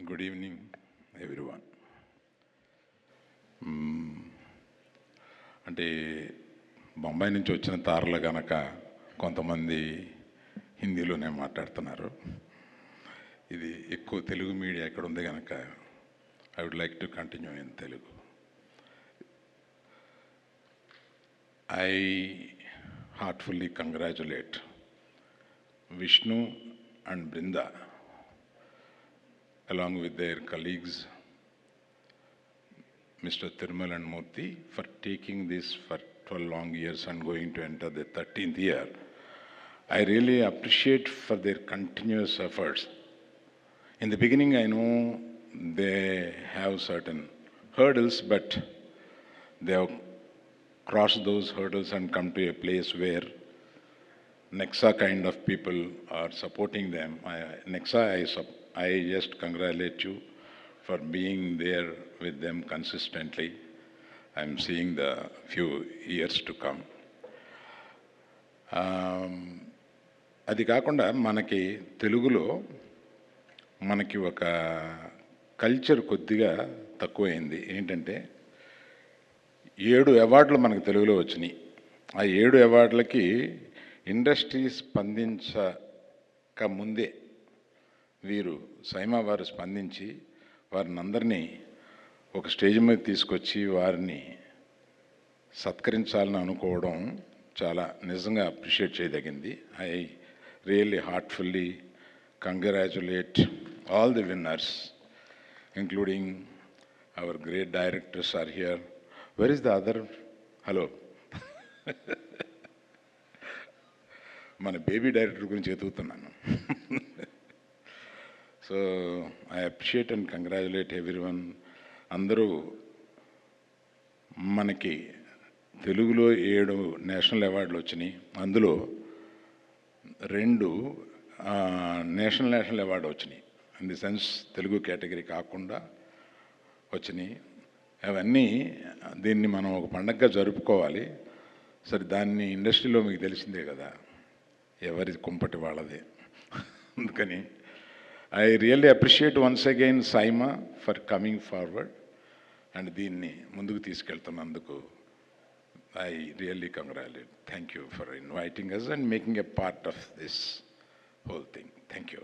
Good evening everyone. అంటే బొంబాయి నుంచి వచ్చిన తారలు కనుక కొంతమంది హిందీలోనే మాట్లాడుతున్నారు. ఇది ఎక్కువ తెలుగు మీడియా ఎక్కడ ఉంది కనుక I would like to continue in Telugu. I heartfully congratulate Vishnu and Brinda along with their colleagues Mr. Thirumal and Murthy for taking this for 12 long years and going to enter the 13th year. I really appreciate for their continuous efforts. In the beginning I know they have certain hurdles, but they have crossed those hurdles and come to a place where Nexa kind of people are supporting them. Nexa, I just congratulate you for being there with them consistently. I'm seeing the few years to come. అది కాకుండా మనకి తెలుగులో మనకి ఒక culture కొద్దిగా తక్కువైంది. ఏంటంటే 7 అవార్డులు మనకు తెలుగులో వచ్చినాయి. ఆ 7 అవార్డులకి ఇండస్ట్రీ స్పందించక ముందే వీరు సైమా వారు స్పందించి వారిని అందరినీ ఒక స్టేజ్ మీద తీసుకొచ్చి వారిని సత్కరించాలని అనుకోవడం చాలా నిజంగా అప్రిషియేట్ చేయదగింది. I really heartfully congratulate all the winners including our great directors are here. Where is the other? Hello, మన బేబీ డైరెక్టర్ గురించి ఎదుగుతున్నాను. So I appreciate and congratulate everyone. అందరూ మనకి తెలుగులో 7 నేషనల్ అవార్డులు వచ్చినాయి. అందులో 2 నేషనల్ అవార్డు వచ్చినాయి. In the sense Telugu category కాకుండా వచ్చినాయి. అవన్నీ దీన్ని మనం ఒక పండగగా జరుపుకోవాలి. సరే, దాన్ని ఇండస్ట్రీలో మీకు తెలిసిందే కదా, ఎవరి కుంపటి వాళ్ళదే. అందుకని I really appreciate once again SIIMA for coming forward and దీన్ని ముందుకు తీసుకెళ్తున్నందుకు I really congratulate. Thank you for inviting us and making a part of this whole thing. Thank you.